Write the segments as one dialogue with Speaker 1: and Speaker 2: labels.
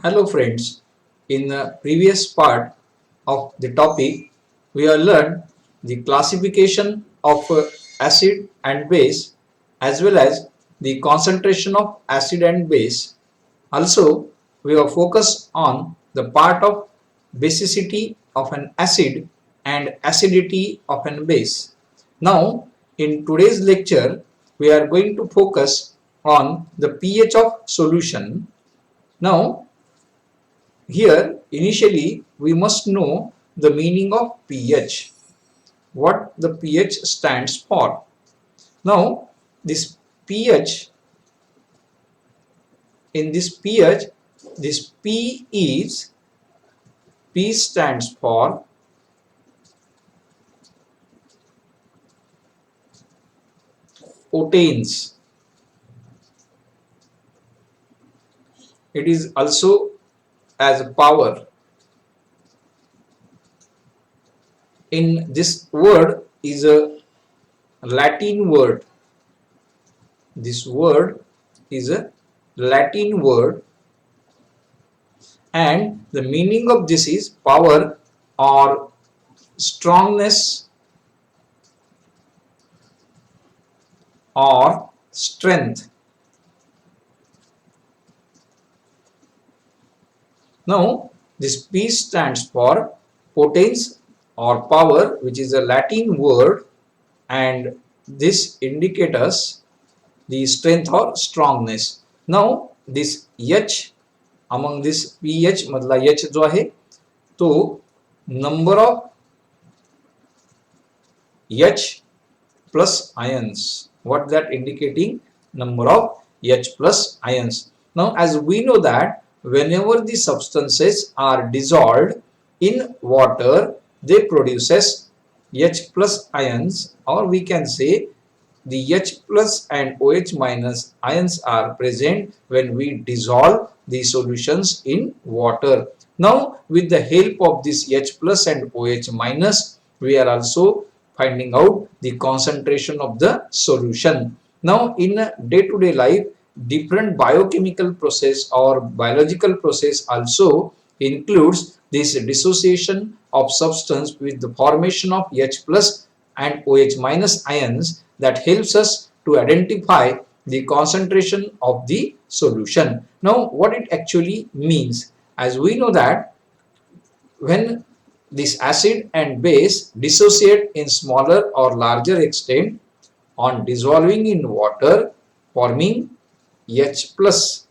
Speaker 1: Hello friends, in the previous part of the topic, we have learned the classification of acid and base as well as the concentration of acid and base. Also, we have focused on the part of basicity of an acid and acidity of an base. Now, in today's lecture, we are going to focus on the pH of solution. Now, here, initially, we must know the meaning of pH, what the pH stands for. Now, this pH, in this pH, this P stands for potency. It is also as power. In this word is a Latin word. This word is a Latin word, and the meaning of this is power or strongness or strength. Now, this P stands for potence or power, which is a Latin word, and this indicates us the strength or strongness. Now, this H, among this pH मधला H जो आहे तो number of H plus ions. What that indicating? Number of H plus ions. Now, as we know that whenever the substances are dissolved in water, they produces H plus ions, or we can say the H plus and OH minus ions are present when we dissolve the solutions in water. Now, with the help of this H plus and OH minus, we are also finding out the concentration of the solution. Now, in day-to-day life, different biochemical process or biological process also includes this dissociation of substance with the formation of H plus and OH minus ions that helps us to identify the concentration of the solution. Now, what it actually means, as we know that when this acid and base dissociate in smaller or larger extent on dissolving in water, forming H plus.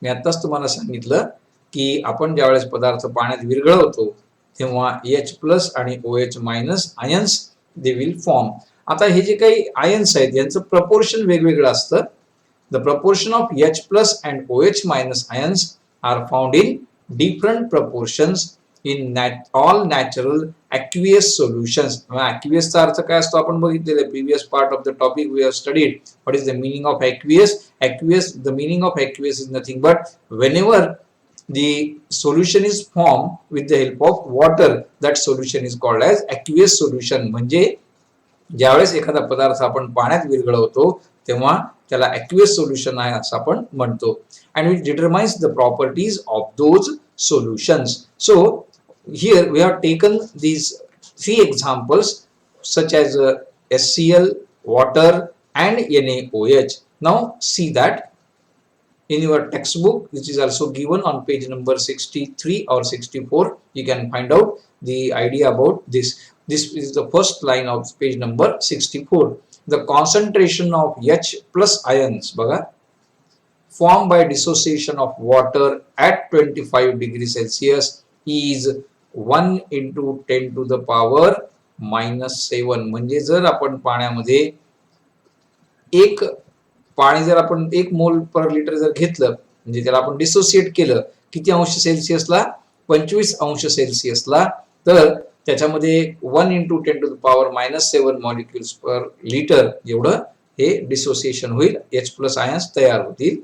Speaker 1: मी आताच तुम्हाला सांगितलं की आपण ज्यावेळेस पदार्थ पाण्यात विरघळवतो तेव्हा H plus आणि OH minus ions they will form. आता हे जे काही आयन्स आहेत यांचं प्रपोर्शन वेगवेगळं असतं. The proportion of H plus and OH minus ions are found in different proportions in all natural aqueous solutions. Aqueous चा अर्थ काय असतो आपण बघितलेलं आहे. Previous part of the topic we have studied. What is the meaning of aqueous? Aqueous, the meaning of aqueous is nothing but whenever the solution is formed with the help of water, that solution is called as aqueous solution. म्हणजे ज्यावेळेस एखादा पदार्थ आपण पाण्यात विरघळवतो तेव्हा त्याला aqueous solution आहे असं आपण म्हणतो. And which determines the properties of those solutions. So here we have taken these three examples such as HCl, water and NaOH. Now see that in your textbook, which is also given on page number 63 or 64, you can find out the idea about this. This is the first line of page number 64. The concentration of H plus ions formed by dissociation of water at 25 degrees Celsius is 1 into 10 to the power -7. म्हणजे जर आपण पाण्यामध्ये पाणी जर आपण 1 मोल per litre जर घेतलं म्हणजे त्याला आपण डिसोसिएट केलं किती अंश सेल्सिअसला 25 अंश सेल्सिअसला तर त्याच्यामध्ये 1 into 10 to the power -7 molecules per litre एवढं हे डिसोसिएशन होईल. H प्लस आयन्स तयार होतील.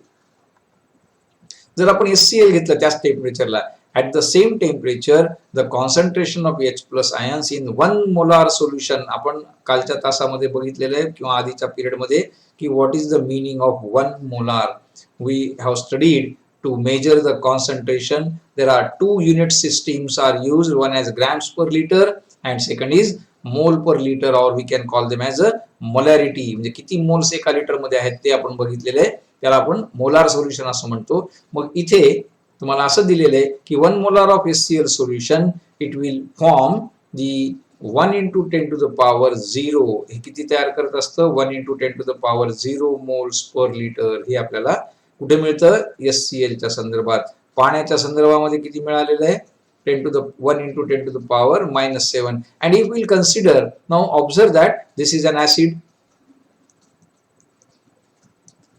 Speaker 1: जर आपण HCl घेतलं त्याच टेम्परेचरला at the same temperature the concentration of H plus ions in 1 molar solution, आपण कालच्या तासामध्ये बघितलेलं आहे किंवा आधीच्या पिरियड मध्ये की what is the meaning of 1 molar. We have studied to measure the concentration. There are two unit systems are used, one as grams per liter and second is mole per liter, or we can call them as a molarity. म्हणजे किती moles एका litre मध्ये आहेत ते आपण बघितलेले आहे, त्याला आपण मोलार सोल्युशन असं म्हणतो. मग इथे तुम्हाला असं दिलेलं आहे की 1 molar of HCl solution it will form the 1 into 10 to the power 0. हे किती तयार करत असतं? 1 into 10 to the power 0 moles per litre. हे आपल्याला कुठे मिळतं? HCl च्या संदर्भात. पाण्याच्या संदर्भामध्ये किती मिळालेलं आहे? 10 to the 1 into 10 to the power -7. And if we'll consider, now observe that this is an acid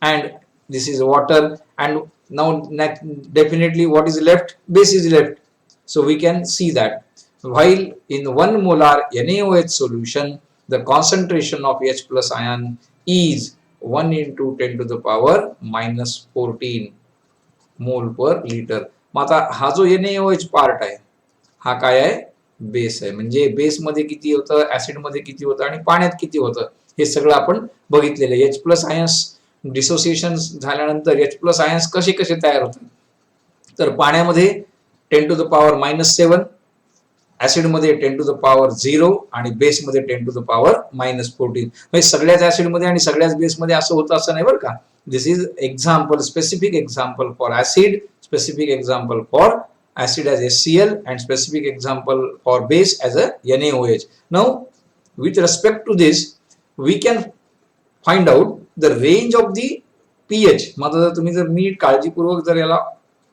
Speaker 1: and this is water, and now definitely what is left? Base is left. So we can see that while in 1 molar NaOH solution the concentration of H plus ion is 1 into 10 to the power -14 मोल per litre. मग आता हा जो NaOH part आहे हा काय आहे? Base आहे. म्हणजे बेस मध्ये किती होतं, ऍसिड मध्ये किती होतं आणि पाण्यात किती होतं हे सगळं आपण बघितलेलं आहे. H प्लस आयन्स डिसोसिएशन झाल्यानंतर H प्लस आयन्स कसे कसे तयार होतात, तर पाण्यामध्ये 10 to the power -7, ऍसिड मध्ये 10 to the power 0 आणि बेस मध्ये 10 to the power -14. म्हणजे सगळ्याच ऍसिड मध्ये आणि सगळ्याच बेस मध्ये असं होतं असं नाही बरं का. This is example, specific example for acid, specific example for acid as HCl and specific example for base as a NaOH. Now with respect to this we can find out the range of the pH. मग जर तुम्ही जर नीट काळजीपूर्वक जर याला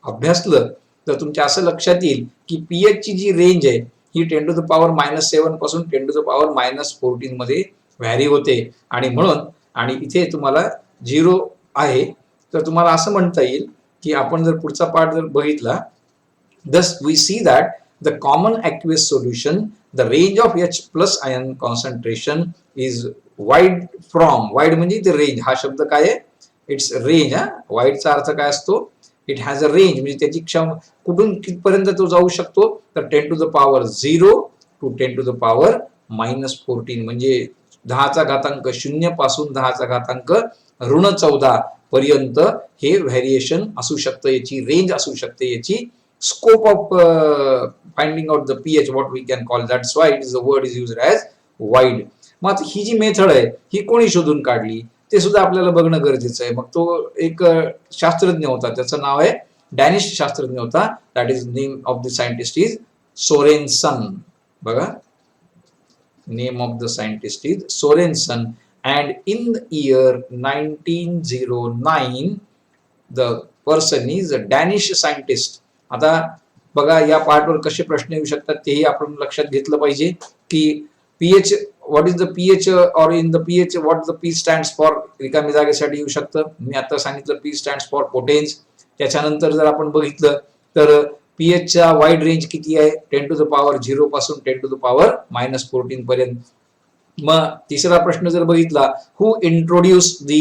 Speaker 1: अभ्यासलं तर तुमच्या असं लक्षात येईल की pH ची जी रेंज आहे ही 10 to the power -7 पासून 10 to the power -14 मध्ये व्हॅरी होते. आणि म्हणून आणि इथे तुम्हाला 0 आहे, तर तुम्हाला असं म्हणता येईल की आपण जर पुढचा पार्ट जर बघितला, thus we see that the common aqueous solution, the range of H plus ion concentration is wide from, wide म्हणजे ते रेंज, हा शब्द काय आहे? It's range. वाईड चा अर्थ काय असतो? इट हॅज अ रेंज, म्हणजे त्याची क्षमता कुठून कितपर्यंत तो जाऊ शकतो, तर 10 to the power 0 to 10 to the power -14, म्हणजे 10चा घातांक 0 पासून 10चा घातांक -14 पर्यंत हे व्हेरिएशन असू शकतं, याची रेंज असू शकते, याची scope of finding out the pH, what we can call, that's why it is the word is used as wide. मग ही जी मेथड आहे ही कोणी शोधून काढली ते सुद्धा आपल्याला बघणं गरजेचं आहे. मग तो एक शास्त्रज्ञ होता, त्याचं नाव आहे, डॅनिश शास्त्रज्ञ होता, that is name of the scientist is Sorensen. बघा, name of the scientist is Sorensen. And in the year 1909 the person is a Danish scientist. आता बघा या पार्टवर कसे प्रश्न येऊ शकतात तेही आपण लक्षात घेतलं पाहिजे की pH, what is the pH, और in the pH what the P stands for, रिकामी जागेसाठी येऊ शकतं. मी आता सांगितलं पी स्टँड्स फॉर पोटेन्स. त्याच्यानंतर जर आपण बघितलं तर पीएच चा वाईड रेंज किती आहे? 10 to the power 0 पासून 10 to the power -14 पर्यंत. मग तिसरा प्रश्न जर बघितला, who introduce the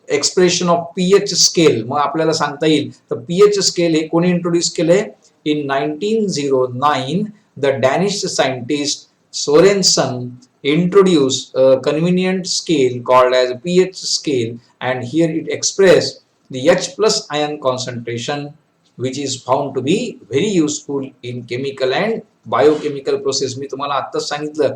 Speaker 1: expression of pH scale, मग आपल्याला सांगता येईल तर पीएच स्केल हे कोणी इंट्रोड्यूस केले? In 1909 the Danish scientist Sorensen introduced a convenient scale called as pH scale, and here it expressed the H plus ion concentration, which is found to be very useful in chemical and biochemical process. मी तुम्हाला आत्ताच सांगितलं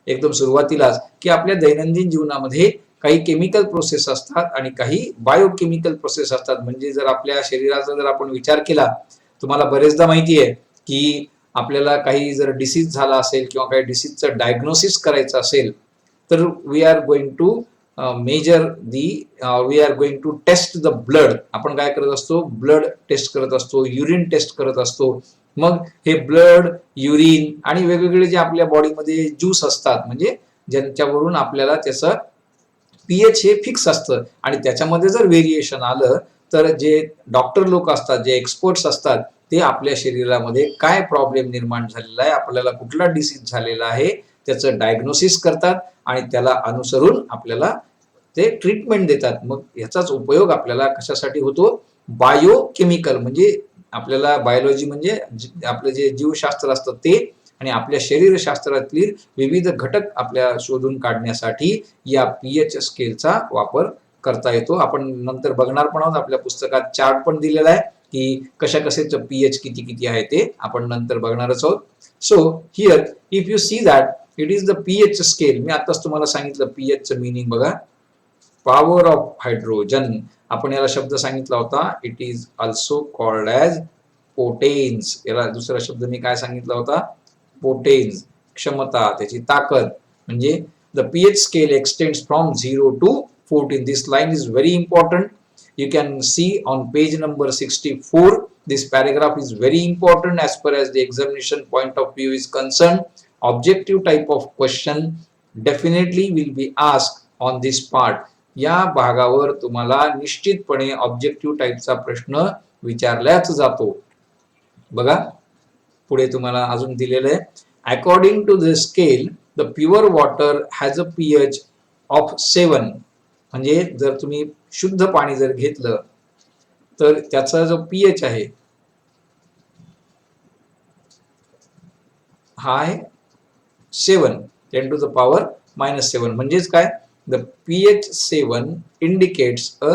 Speaker 1: एकदम सुरुवातीलाच की आपल्या दैनंदिन जीवनामध्ये काही केमिकल प्रोसेस असतात आणि काही बायोकेमिकल प्रोसेस असतात. म्हणजे जर आपल्या शरीराचा जर आपण विचार केला, तुम्हाला बरेचदा माहिती आहे की आपल्याला काही जर डिसीज झाला असेल किंवा काही डिसीजचं डायग्नोसिस करायचं असेल तर we are going to measure the, we are going to test the blood. आपण काय करत असतो? ब्लड टेस्ट करत असतो, युरिन टेस्ट करत असतो. मग हे ब्लड, युरिन आणि वेगवेगळे जे आपल्या बॉडीमध्ये ज्यूस असतात, म्हणजे ज्यांच्यावरून आपल्याला त्याचं पीएच हे फिक्स असतं, आणि त्याच्यामध्ये जर व्हेरिएशन आलं तर जे डॉक्टर लोक असतात, जे एक्सपर्ट्स असतात, ते आपल्या शरीरामध्ये काय प्रॉब्लेम निर्माण झालेला आहे, आपल्याला कुठला डिसीज झालेला आहे त्याचं डायग्नोसिस करतात आणि त्याला अनुसरून आपल्याला ते ट्रीटमेंट देतात. मग याचाच उपयोग आपल्याला कशासाठी होतो? बायोकेमिकल, म्हणजे आपल्याला बायोलॉजी म्हणजे आपलं जे जीवशास्त्र असतं ते, आणि आपल्या शरीरशास्त्रातील विविध घटक आपल्या शोधून काढण्यासाठी या पीएच स्केलचा वापर करता येतो. आपण नंतर बघणार पण आहोत, आपल्या पुस्तकात चार्ट पण दिलेला आहे की कशा कशाचं पीएच किती किती आहे ते आपण नंतर बघणारच आहोत. So here if you see that it is the pH scale. मी आताच तुम्हाला सांगितलं पीएचचं मिनिंग बघा, पॉवर ऑफ हायड्रोजन. आपण याला शब्द सांगितला होता, it is also called as potence. याला दुसरा शब्द मी काय सांगितला होता, पोटेन्स, क्षमता, त्याची ताकद. म्हणजे the pH scale extends from 0 to 14. This line is very important. You can see on page number 64. This paragraph is very important as far as the examination point of view is concerned. Objective type of question definitely will be asked on this part. या भागावर तुम्हाला निश्चितपणे objective टाइपचा प्रश्न विचारलाच जातो. बघा पुढे तुम्हाला अजून दिलेलं आहे, according to the scale the pure water has a pH of 7. म्हणजे जर तुम्ही शुद्ध पाणी जर घेतलं तर त्याचा जो पीएच आहे हा आहे 7, 10 to the power -7. म्हणजेच काय, the pH 7 indicates a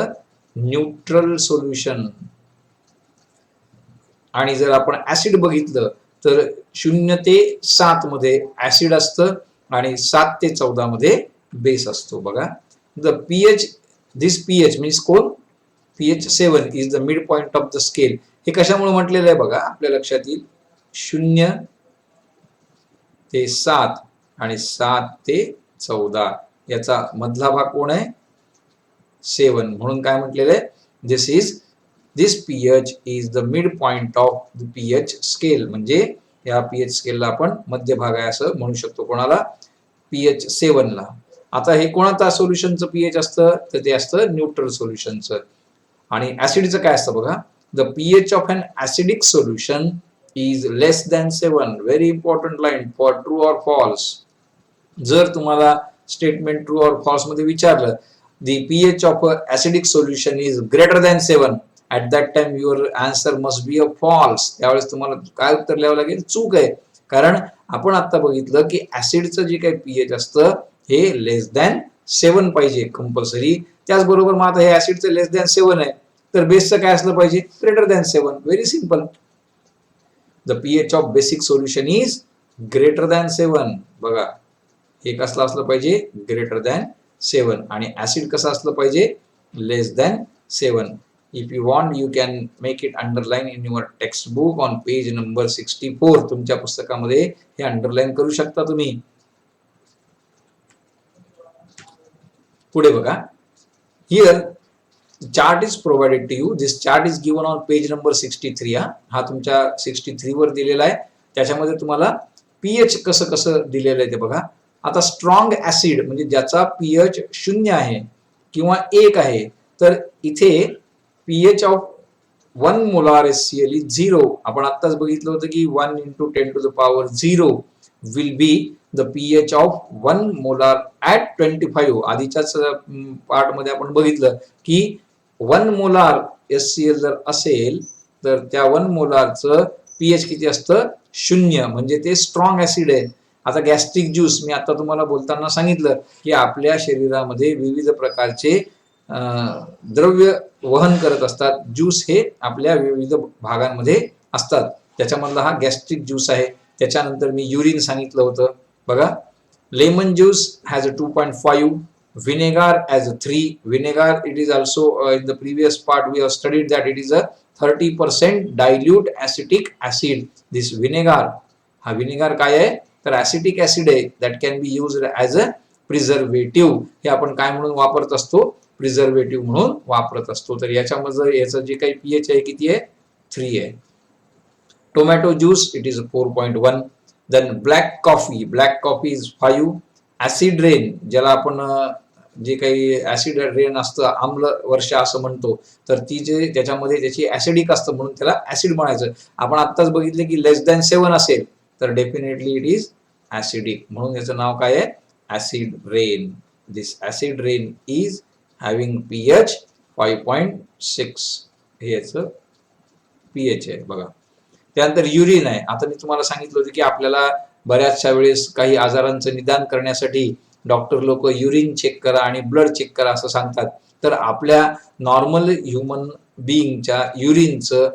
Speaker 1: neutral solution. आणि जर आपण ऍसिड बघितलं तर 0 ते 7 मध्ये ऍसिड असतं आणि 7 ते 14 मध्ये बेस असतो. बघा the pH, this pH means कोण, pH 7 is the mid point of the scale. हे कशामुळे म्हटलेलं आहे बघा, आपल्या लक्षात येईल, 0 ते 7 आणि 7 ते 14 याचा मधला भाग कोण आहे, 7. म्हणून काय म्हटलेलं आहे, दिस pH is the mid point of the pH scale. म्हणजे या pH स्केलला आपण मध्य भाग आहे असं म्हणू शकतो. कोणाला, pH 7 ला. आता हे कोणाचा सोल्युशनचं pH असतं, तर ते असतं न्यूट्रल सोल्युशनचं. आणि ऍसिडचं काय असतं बघा, the pH of an acidic solution is less than 7. Very important line for true or false. जर तुम्हाला स्टेटमेंट ट्रू ऑर फॉल्स मध्ये विचारलं, the pH of acidic solution is greater than 7, at that time your answer must be a false. त्यावेळेस तुम्हाला काय उत्तर लिहावं लागेल, चूक आहे. कारण आपण आता बघितलं की ऍसिडचं जे काही pH असतं हे लेस दॅन 7 पाहिजे कंपल्सरी. त्याचबरोबर मग आता हे ऍसिडचं लेस दॅन 7 आहे, तर बेसचं काय असलं पाहिजे, greater than 7. Very simple. The pH of basic solution is greater than 7. बघा हे कसलं असलं पाहिजे, ग्रेटर दॅन 7. आणि ऍसिड कसं असलं पाहिजे, लेस than 7. If you want, you can make it underline in your textbook on page number 64. तुमच्या पुस्तकामध्ये हे अंडरलाईन करू शकता तुम्ही. पुढे बघा, here chart is provided to you. This chart is given on page number 63. हा तुमच्या 63 वर दिलेला आहे. त्याच्यामध्ये तुम्हाला pH कसं कसं दिलेलं आहे ते बघा. आता स्ट्रॉंग ऍसिड म्हणजे ज्याचा pH 0 आहे किंवा 1 आहे, तर इथे pH of 1 molar HCl is 0. आपण आत्ताच बघितलं होतं की 1 × 10 to the power 0 will be the pH of 1 molar at 25. आधीच्याच पार्ट मध्ये आपण बघितलं की 1 मोलार HCl जर असेल तर त्या 1 मोलारचं pH किती असतं, 0. म्हणजे ते स्ट्रॉंग ऍसिड आहे. आता गॅस्ट्रिक ज्यूस, मी आता तुम्हाला बोलताना सांगितलं की आपल्या शरीरामध्ये विविध प्रकारचे द्रव्य वहन करत असतात. ज्यूस हे आपल्या विविध भागांमध्ये असतात. त्याच्यामधला हा गॅस्ट्रिक ज्यूस आहे. त्याच्यानंतर मी युरिन सांगितलं होतं बघा. Lemon juice has a 2.5, vinegar as a 3. Vinegar it is also in the previous part we have studied that it is a 30% dilute acetic acid. This vinegar, हा विनेगार काय आहे, तर acetic acid आहे. That can be used as a preservative. हे आपण काय म्हणून वापरत असतो, प्रिझर्वेटिव्ह म्हणून वापरत असतो. तर याच्यामध्ये याचं जे काही pH आहे किती आहे, 3 आहे. Tomato juice it is 4.1. Then black coffee is 5. Acid rain, ज्याला आपण जे काही ऍसिड रेन असतं, आम्ल वर्षा असं म्हणतो, तर ती जे त्याच्यामध्ये त्याची ऍसिडिक असतं म्हणून त्याला ऍसिड म्हणायचं. आपण आत्ताच बघितले की लेस दॅन 7 असेल तर डेफिनेटली इट इज ऍसिडिक, म्हणून याचं नाव काय आहे, acid rain. This acid rain is having pH 5.6. हे याचं pH आहे बघा. त्यानंतर युरिन आहे. आता मी तुम्हाला सांगितलं होतं की आपल्याला बऱ्याचशा वेळेस काही आजारांचं निदान करण्यासाठी डॉक्टर लोक युरिन चेक करा आणि ब्लड चेक करा असं सांगतात. तर आपल्या नॉर्मल ह्युमन बिईंगच्या युरिनचं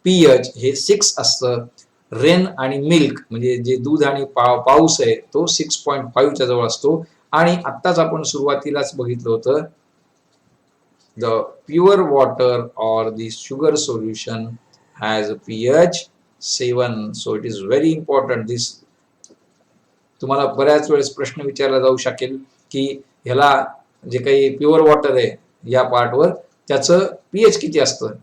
Speaker 1: pH हे 6 असतं. रेन आणि मिल्क म्हणजे जे दूध आणि पाऊस आहे तो 6.5 च्या जवळ असतो. आणि आत्ताच आपण सुरुवातीलाच बघितलं होतं the pure water or the sugar solution has a pH 7. So it is very important. This तुम्हाला बऱ्याच वेळेस प्रश्न विचारला जाऊ शकेल की ह्याला जे काही प्युअर वॉटर आहे या पार्टवर त्याचं पीएच किती असतं,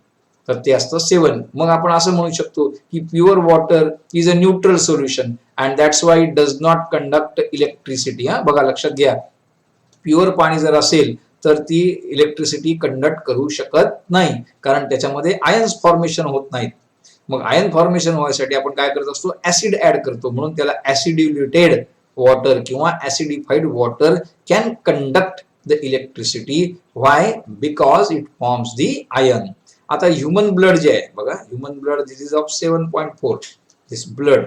Speaker 1: तर ते असतं 7. मग आपण असं म्हणू शकतो की pure water is a neutral solution and that's why it does not conduct electricity. हा बघा लक्षात घ्या, प्युअर पाणी जर असेल तर ती इलेक्ट्रिसिटी कंडक्ट करू शकत नाही, कारण त्याच्यामध्ये आयन्स फॉर्मेशन होत नाहीत. मग आयन फॉर्मेशन व्हायसाठी आपण काय करत असतो, ऍसिड ऍड करतो. म्हणून त्याला ऍसिड्युलेटेड वॉटर किंवा acidified water can conduct the electricity. Why? Because it forms the ion. आता ह्युमन ब्लड जे आहे बघा, human blood this is of 7.4. This blood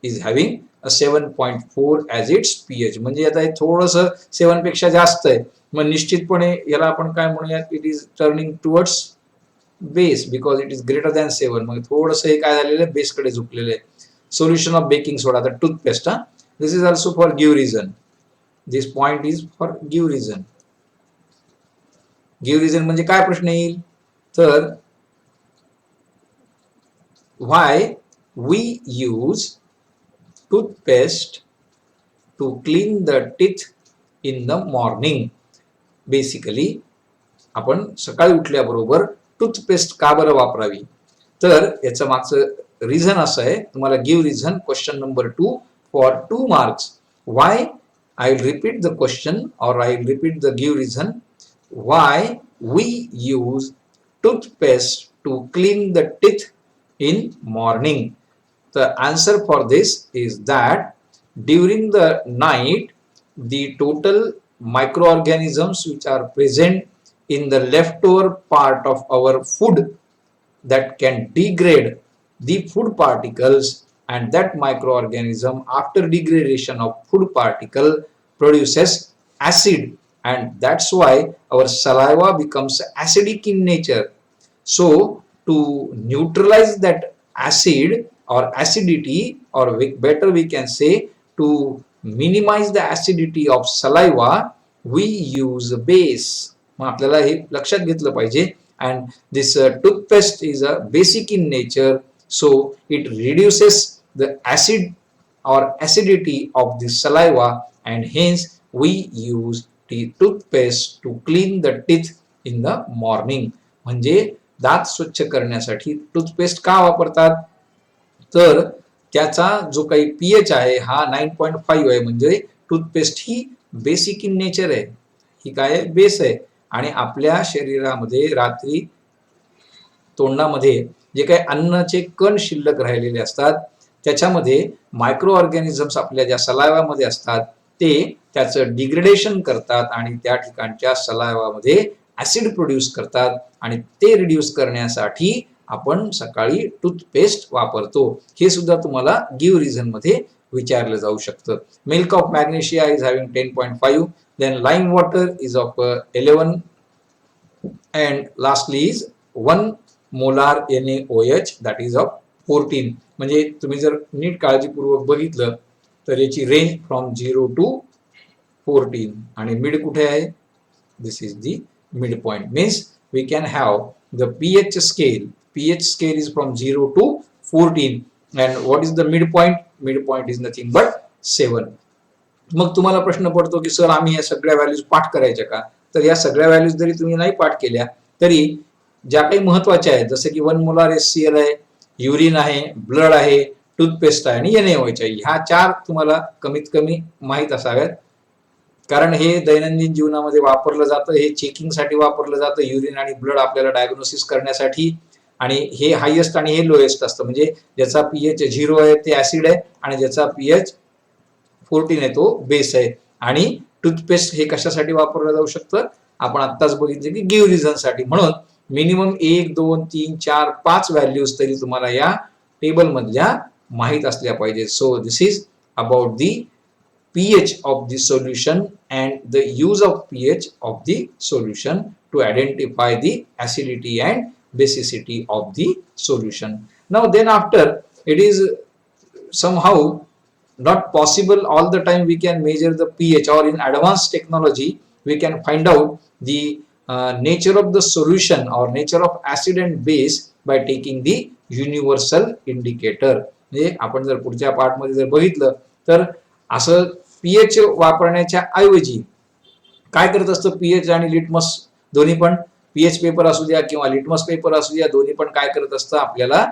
Speaker 1: is having 7.4 as its pH. म्हणजे आता हे थोडंसं 7 पेक्षा जास्त आहे. मग निश्चितपणे याला आपण काय म्हणूयात, it is turning towards base because it is greater than 7. मग थोडंसं हे काय झालेलं आहे, बेसकडे झुकलेलं आहे. सोल्युशन ऑफ बेकिंग सोडा, तर टूथपेस्ट. हा, this is also for give reason. This point is for give reason. Give reason म्हणजे काय प्रश्न येईल, तर why we use toothpaste to clean the teeth in the morning. Basically आपण सकाळी उठल्याबरोबर टूथपेस्ट का बरं वापरावी, तर याचं मागचं रिझन असं आहे. तुम्हाला give reason question number 2 for 2 marks. Why? I will repeat the question और I will repeat the give reason. Why we use toothpaste to clean the teeth in morning. The answer for this is that during the night, the total microorganisms which are present in the leftover part of our food that can degrade the food particles, and that microorganism after degradation of food particle produces acid, and that's why our saliva becomes acidic in nature. So to neutralize that acid or acidity, or better we can say to minimize the acidity of saliva, we use a base. मग आपल्याला हे लक्षात घेतलं पाहिजे. and this toothpaste is a basic in nature, so it reduces the acid or acidity of the saliva, and hence we use the toothpaste to clean the teeth in the morning. म्हणजे दात स्वच्छ करण्यासाठी toothpaste का वापरतात, तर त्याचा जो काही पीएच आहे हा 9.5 आहे. म्हणजे toothpaste he basic in nature आहे, ही काय बेस आहे. आणि आपल्या शरीरामध्ये रात्री तोंडामध्ये जे काही अन्नाचे कण शिल्लक राहिलेले असतात त्याच्यामध्ये मायक्रो ऑर्गॅनिझम्स आपल्या ज्या सलायवामध्ये असतात ते त्याचं डिग्रेडेशन करतात आणि त्या ठिकाणच्या सलायवामध्ये ऍसिड प्रोड्यूस करतात, आणि ते रिड्यूस करण्यासाठी आपण सकाळी टूथपेस्ट वापरतो. हे सुद्धा तुम्हाला गिव्ह रिझन मध्ये विचारलं जाऊ शकतं. Milk of magnesia is having 10.5, then lime water is of 11, and lastly is 1 molar NaOH that is of 14. म्हणजे तुम्ही जर नीट काळजीपूर्वक बघितलं तर याची रेंज फ्रॉम 0 to 14 आणि मिड कुठे आहे, this is the mid point. Means we can have the pH scale. pH scale is from 0 to 14, and what is the midpoint? Midpoint is nothing but 7. मग तुम्हाला प्रश्न पडतो की सर आम्ही या सगळ्या व्हॅल्यूज पाठ करायच्या का, तर या सगळ्या व्हॅल्यूज जरी तुम्ही नाही पाठ केल्या तरी ज्या काही महत्वाच्या आहेत जसे की 1 मोलार HCl आहे, युरिन आहे, ब्लड आहे, टूथपेस्ट आहे आणि NaOH आहे, ह्या 4 तुम्हाला कमीत कमी माहीत असाव्यात, कारण हे दैनंदिन जीवनामध्ये वापरलं जातं. हे चेकिंगसाठी वापरलं जातं, युरिन आणि ब्लड आपल्याला डायग्नोसिस करण्यासाठी. आणि हे हायेस्ट आणि हे लोएस्ट असतं. म्हणजे ज्याचा पीएच 0 आहे ते ऍसिड आहे आणि ज्याचा पीएच 14 आहे तो बेस आहे. आणि टूथपेस्ट हे कशासाठी वापरलं जाऊ शकतं, आपण आत्ताच बघितले की गिव्ह रिझन साठी. म्हणून मिनिमम 1 2 3 4 5 व्हॅल्यूज तरी तुम्हाला या टेबल मधल्या माहित असल्या पाहिजे. So this is about the pH of the solution and the use of pH of the solution to identify the acidity and basicity of the solution. Now then after, it is somehow not possible all the time we can measure the pH, or in advanced technology we can find out the nature of the solution or nature of acid and base by taking the universal indicator. म्हणजे आपण जर पुढच्या part मध्ये जर बघितलं तर असं pH वापरण्याच्या ऐवजी काय करत असतं, पीएच आणि लिटमस दोन्ही पण, पीएच पेपर असू द्या किंवा लिटमस पेपर असू द्या, दोन्ही पण काय करत असतं, आपल्याला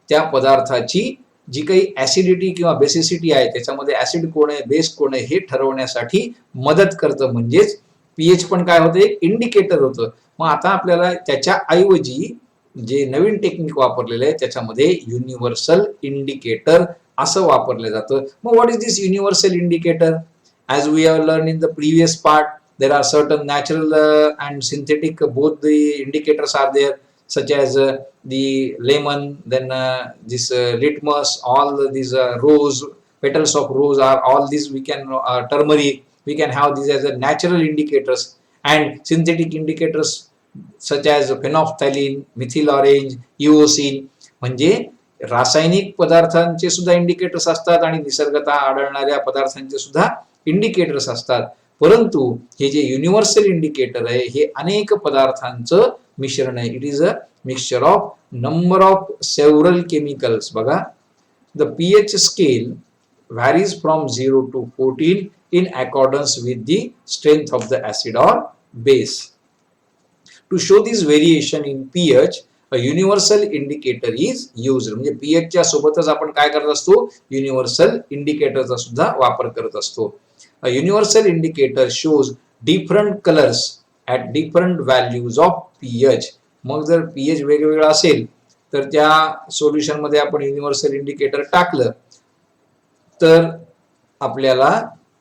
Speaker 1: त्या पदार्थाची जी काही ऍसिडिटी किंवा बेसिसिटी आहे, त्याच्यामध्ये ऍसिड कोण आहे बेस कोण आहे हे ठरवण्यासाठी मदत करतं. म्हणजेच पीएच पण काय होतं, एक इंडिकेटर होतं. मग आता आपल्याला त्याच्या ऐवजी जे नवीन टेक्निक वापरलेलं आहे त्याच्यामध्ये युनिव्हर्सल इंडिकेटर असं वापरलं जातं. मग what is this universal indicator? As we have learned in the previous part, there are certain natural and synthetic, both the indicators are there, such as the lemon, then this litmus, all these rose, petals of rose are all these we can, turmeric, we can have these as a natural indicators, and synthetic indicators such as phenolphthalein, methyl orange, eosin. म्हणजे रासायनिक पदार्थांचे सुद्धा indicators असतात आणि निसर्गतः आढळणाऱ्या पदार्थांचे सुद्धा indicators असतात. परंतु हे जे युनिव्हर्सल इंडिकेटर आहे हे अनेक पदार्थांचं मिश्रण आहे. It is a mixture of number of several chemicals. बघा, the pH scale varies from 0 to 14 in accordance with the strength of the acid or base. To show this variation in pH, a universal indicator is used. म्हणजे pH च्या सोबतच आपण काय करत असतो, universal इंडिकेटरचा सुद्धा वापर करत असतो. A universal indicator shows different colors at different values of pH. मग जर pH वेगवेगळा असेल तर त्या सोल्युशन मध्ये आपण युनिव्हर्सल इंडिकेटर टाकलं तर आपल्याला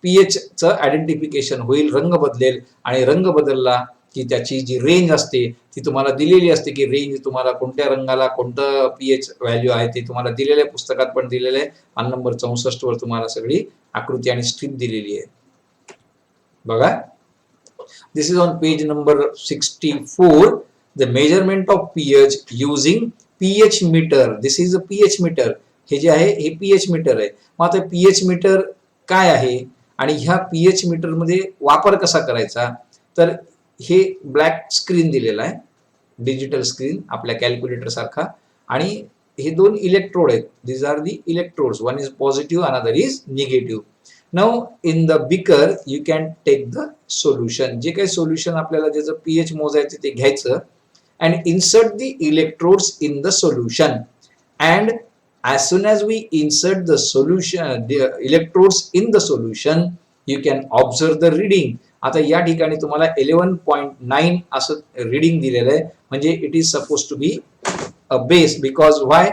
Speaker 1: पीएच चं आयडेंटिफिकेशन होईल, रंग बदलेल, आणि रंग बदलला की त्याची जी रेंज असते ती तुम्हाला दिलेली असते, की रेंज तुम्हाला कोणत्या रंगाला कोणतं पीएच व्हॅल्यू आहे ते तुम्हाला दिलेलं आहे, पुस्तकात पण दिलेलं आहे. आणि नंबर 64 वर तुम्हाला सगळी आकृती आणि स्ट्रीप दिलेली आहे. बघा, this is on page number 64, the measurement of pH using pH meter. This is a pH meter. हे जे आहे हे पीएच मीटर आहे. मग आता पीएच मीटर काय आहे आणि ह्या पीएच मीटर मध्ये वापर कसा करायचा, तर हे ब्लॅक स्क्रीन दिलेला आहे, डिजिटल स्क्रीन आपल्या कॅल्क्युलेटर सारखा, आणि हे दोन इलेक्ट्रोड आहेत. These are the electrodes, one is positive another is negative. Now in the beaker you can take the solution. जे काही सोल्युशन आपल्याला ज्याचं पीएच मोजायचं ते घ्यायचं, and insert the electrodes in the solution, and as soon as we insert the solution, the electrodes in the solution, you can observe the reading. आता या ठिकाणी तुम्हाला 11.9 असं रीडिंग दिलेलं आहे. म्हणजे it is suppose to be a base, because why,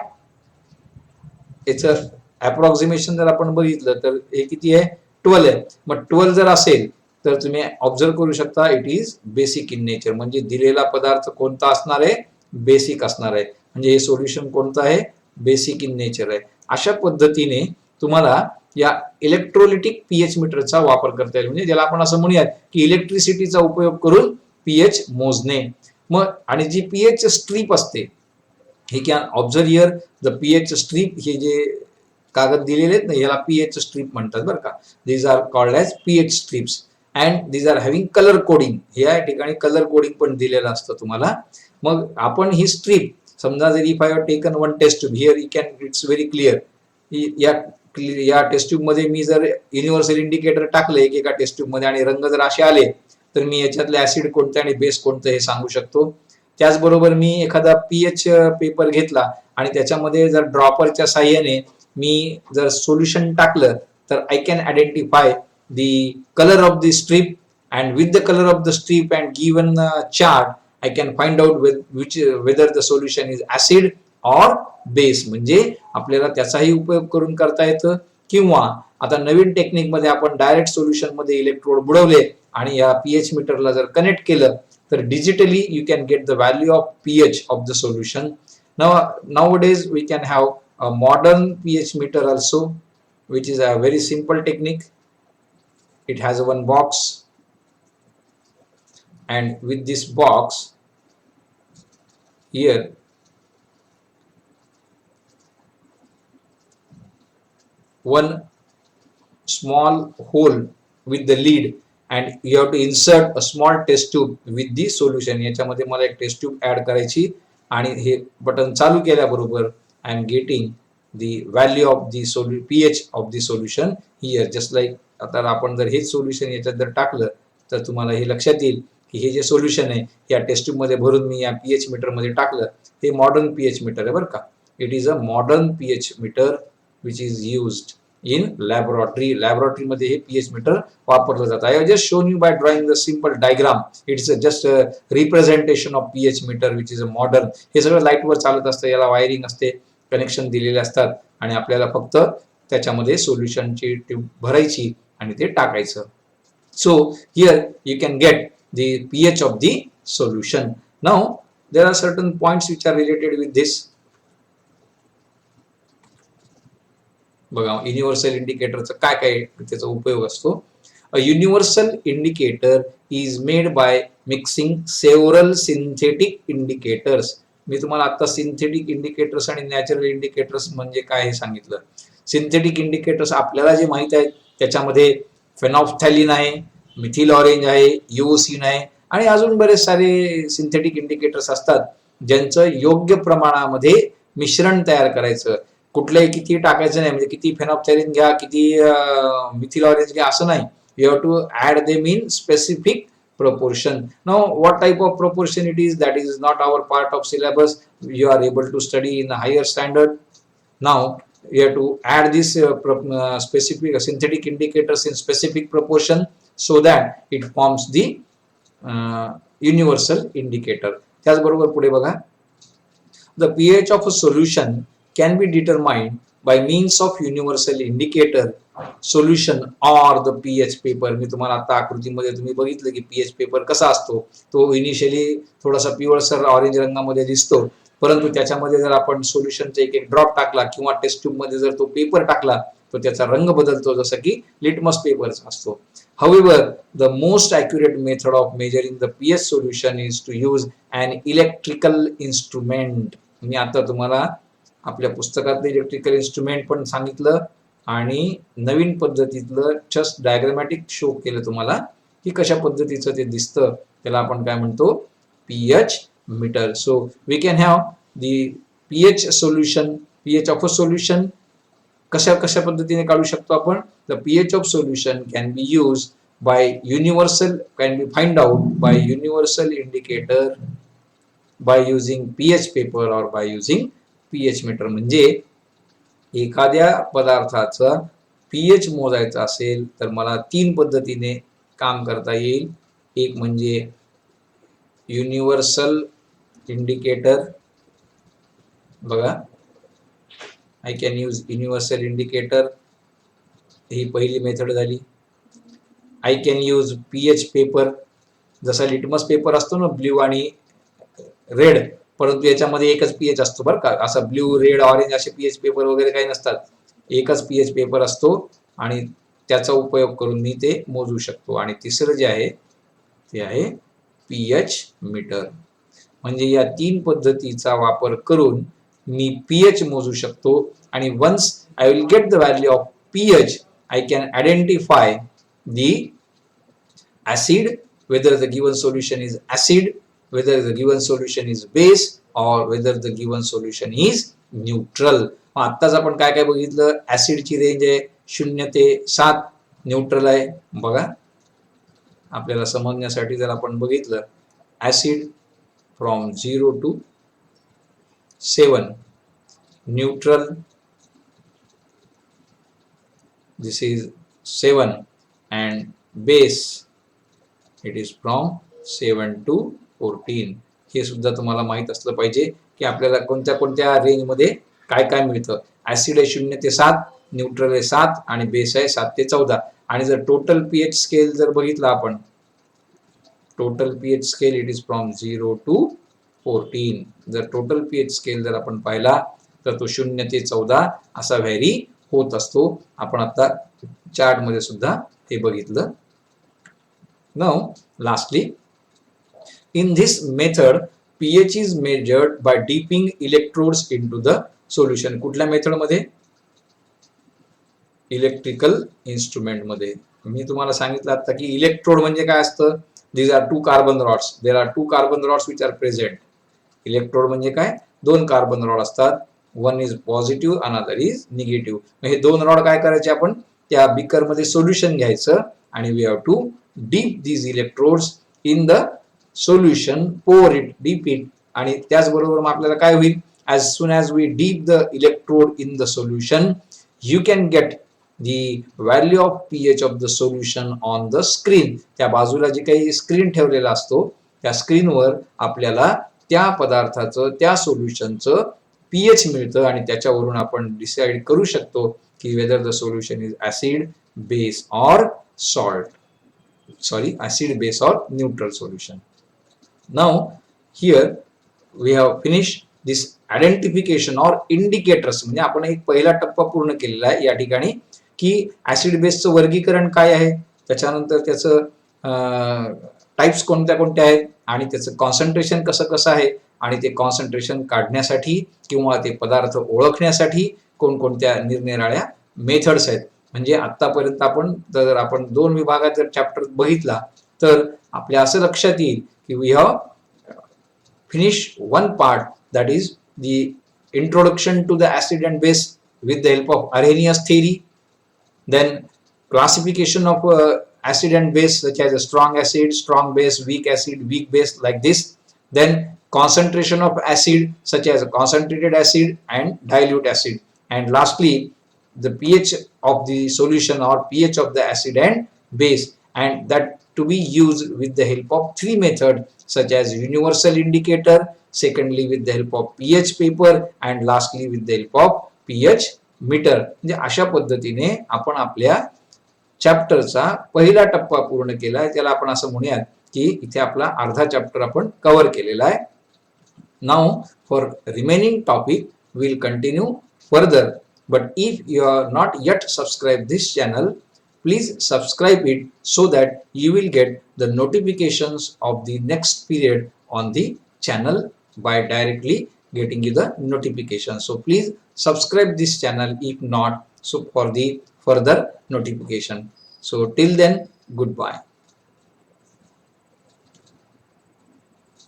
Speaker 1: याचं approximation जर आपण बघितलं तर हे किती आहे, 12 आहे. मग 12 जर असेल तर तुम्ही ऑब्झर्व करू शकता it is basic in nature. म्हणजे दिलेला पदार्थ कोणता असणार आहे, बेसिक असणार आहे. म्हणजे हे सोल्युशन कोणतं आहे, बेसिक इन नेचर आहे. अशा पद्धतीने तुम्हाला या इलेक्ट्रोलिटिक पीएच मीटरचा वापर करता येईल. म्हणजे ज्याला आपण असं म्हणूयात की इलेक्ट्रिसिटीचा उपयोग करून पीएच मोजणे. मग आणि जी पीएच स्ट्रीप असते, हे can observe here the pH strip. हे जे कागद दिलेले आहेत ना, याला पीएच स्ट्रीप म्हणतात बरं का. These are called as pH strips and these are having colour coding. या ठिकाणी कलर कोडिंग पण दिलेलं असतं तुम्हाला. मग आपण ही स्ट्रीप, समजा जर if I have taken one test tube here, you can, it's very clear. या टेस्ट ट्यूब मध्ये मी जर युनिव्हर्सल इंडिकेटर टाकलं एका टेस्ट ट्यूब मध्ये आणि रंग जर असे आले तर मी याच्यातले ऍसिड कोणते आणि बेस कोणतं हे सांगू शकतो. त्याचबरोबर मी एखादा पीएच पेपर घेतला आणि त्याच्यामध्ये जर ड्रॉपरच्या साह्याने मी जर सोल्युशन टाकलं तर I can identify the colour of the strip, and with the colour of the strip and given chart I can find out whether the solution is acid or base. म्हणजे आपल्याला त्याचाही उपयोग करून करता येतं. किंवा आता नवीन टेक्निक मध्ये आपण डायरेक्ट सोल्युशन मध्ये इलेक्ट्रोड बुडवले आणि या पीएच मीटरला जर कनेक्ट केलं तर digitally you can get the value of pH of the solution. Nowadays we can have a modern pH meter also, which is a very simple technique. It has one box, and with this box here one small hole with the lead and you have to insert a small test tube with the solution. याच्यामध्ये मला एक taste tube add करायची आणि हे button चालू केल्याबरोबर I am getting the value of the pH of the solution here, just like आता आपण जर हेच सोल्युशन याच्यात जर टाकलं तर तुम्हाला हे लक्षात येईल की हे जे सोल्युशन आहे या टेस्ट ट्यूब मध्ये भरून मी या पीएच मीटर मध्ये टाकलं. हे मॉडर्न पीएच मीटर आहे बरं का. It is a modern pH meter which is used in laboratory मध्ये हे पीएच मीटर वापरलं जातं. I have just shown you bye drawing the simple diagram. It's just representation of pH meter which is a modern. हे सगळं लाईटवर चालत असतं, याला wiring असते, कनेक्शन दिलेले असतात आणि आपल्याला फक्त त्याच्यामध्ये सोल्युशनची ट्यूब भरायची आणि ते टाकायचं. So here you can get the pH of the solution. Now there are certain points which are related with this. बघा युनिव्हर्सल इंडिकेटरचा काय काय त्याचा उपयोग असतो. A universal indicator is made by mixing several synthetic indicators. मी तुम्हाला आता सिंथेटिक इंडिकेटर्स आणि नॅचरल इंडिकेटर्स म्हणजे काय हे सांगितलं. सिंथेटिक इंडिकेटर्स आपल्याला जे माहित आहे त्याच्यामध्ये फेनॉल्फ्थॅलिन आहे, मिथिल ऑरेंज आहे, युओसिन आहे आणि अजून बरेच सारे सिंथेटिक इंडिकेटर्स असतात ज्यांचं योग्य प्रमाणामध्ये मिश्रण तयार करायचं. कुठल्याही किती टाकायचं नाही, म्हणजे किती फेनॉल्फ्थॅलिन घ्या, किती मिथिल ऑरेंज घ्या असं नाही. You have to add them in specific proportion. Now what type of proportion it is, that is not our part of syllabus. You are able to study in a higher standard. Now you have to add this specific synthetic indicators in specific proportion so that it forms the universal indicator. त्याचबरोबर पुढे बघा, the pH of a solution can be determined by means of universal indicator, solution or the pH paper. मी तुम्हाला आता आकृतीमध्ये तुम्ही बघितलं की pH paper कसा असतो. तो इनिशियली थोडासा पिवळसर ऑरेंज रंगामध्ये दिसतो, परंतु त्याच्यामध्ये जर आपण सोल्युशनचा एक एक ड्रॉप टाकला किंवा टेस्ट ट्यूब मध्ये जर तो पेपर टाकला तर त्याचा रंग बदलतो, जसं की लिटमस पेपर असतो. However, the most accurate method of measuring the pH solution is to use an electrical instrument. मी आता तुम्हाला आपल्या पुस्तकातलं इलेक्ट्रिकल इन्स्ट्रुमेंट पण सांगितलं आणि नवीन पद्धतीतलं जस्ट डायग्रामॅटिक शो केलं तुम्हाला की कशा पद्धतीचं ते दिसतं. त्याला आपण काय म्हणतो, pH meter. So we can have the pH solution, pH of a solution कशा कशा पद्धतीने काढू शकतो आपण. The pH of solution can be use by universal, can be find out by universal indicator, by using pH paper और by using pH meter. म्हणजे एखाद्या पदार्थाचा पीएच मोजायचा असेल तर मला 3 पद्धतीने काम करता येईल. एक म्हणजे युनिव्हर्सल इंडिकेटर, बघा I can use universal indicator, ही पहिली मेथड झाली. I can use pH paper, जसा लिटमस पेपर असतो ना ब्ल्यू आणि रेड, परंतु याच्यामध्ये एकच पीएच असतो बरं का. असा ब्ल्यू रेड ऑरेंज असे पीएच पेपर वगैरे काही नसतात, एकच पीएच पेपर असतो आणि त्याचा उपयोग करून मी ते मोजू शकतो. आणि तिसरं जे आहे ते आहे पीएच मीटर. म्हणजे या 3 पद्धतीचा वापर करून मी पीएच मोजू शकतो आणि once I will get the value of pH I can identify the acid, whether the given solution is acid, whether the given solution is base or whether the given solution is neutral. आत्ताच आपण काय काय बघितलं, ऍसिडची range आहे 0 ते 7, neutral आहे. बघा आपल्याला समजण्यासाठी जर आपण बघितलं, acid from 0 to 7, neutral this is 7 and base it is from 7 to 14. हे सुद्धा तुम्हाला माहित असलं पाहिजे की आपल्याला कोणत्या कोणत्या रेंज मध्ये काय काय मिळतं. ऍसिड आहे 0 ते 7, न्यूट्रल आहे 7 आणि बेस आहे 7 ते 14. आणि जर टोटल पीएच स्केल जर बघितला आपण, total pH scale it is from 0 to 14. जर टोटल पीएच स्केल जर आपण पाहिला तर तो 0 ते 14 असा व्हॅरी होत असतो. आपण आता चार्ट मध्ये सुद्धा हे बघितलं. Now lastly, in this method pH is measured by dipping electrodes into the solution. कुठल्या मेथड मध्ये, इलेक्ट्रिकल इन्स्ट्रुमेंट मध्ये. मी तुम्हाला सांगितलं आता की इलेक्ट्रोड म्हणजे काय असतं. these are two carbon rods. there are two carbon rods which are present. Electrode म्हणजे काय, दोन कार्बन रॉड असतात. One is positive, another is negative. हे दोन रॉड काय करायचे, आपण त्या बीकर मध्ये सोल्युशन घ्यायचं आणि we have to dip these electrodes in the solution, pour it, deep it. आणि त्याचबरोबर मग आपल्याला काय होईल, as soon as we deep the electrode in the solution, you can get the value of pH of the solution on the screen. त्या बाजूला जे काही स्क्रीन ठेवलेला असतो त्या स्क्रीनवर आपल्याला त्या पदार्थाचं, त्या सोल्युशनचं पीएच मिळतं आणि त्याच्यावरून आपण डिसाइड करू शकतो की whether the solution is acid, base or salt. Sorry, acid, base or neutral solution. Now here we have finish this identification or indicators. म्हणजे आपण एक पहिला टप्पा पूर्ण केलेला आहे या ठिकाणी की ऍसिड बेसचं वर्गीकरण काय आहे, त्याच्यानंतर त्याचं टाइप्स कोणत्या कोणत्या आहेत आणि त्याचं कॉन्सन्ट्रेशन कसं कसं आहे आणि ते कॉन्सन्ट्रेशन काढण्यासाठी किंवा ते पदार्थ ओळखण्यासाठी कोणकोणत्या निरनिराळ्या मेथड्स आहेत. म्हणजे आतापर्यंत आपण जर आपण दोन विभागात जर चॅप्टर बघितला तर आपल्या असं लक्षात येईल की we have finish one part, that is the introduction to the acid and base with the help of Arrhenius theory, then classification of acid and base such as a strong acid, strong base, weak acid, weak base, like this. Then concentration of acid such as concentrated acid and dilute acid, and lastly the pH of the solution or pH of the acid and base, and that to be used with the help of three methods such as universal indicator, secondly with the help of pH paper, and lastly with the help of pH meter. म्हणजे अशा पद्धतीने आपण आपल्या चॅप्टरचा पहिला टप्पा पूर्ण केलाय. त्याला आपण असं म्हणूयात की इथे आपला अर्धा चॅप्टर आपण कव्हर केलेला आहे. Now for remaining topic will continue further, but if you are not yet subscribed this channel, please subscribe it so that you will get the notifications of the next period on the channel by directly getting you the notification. So please subscribe this channel if not, so for the further notification. So till then, goodbye.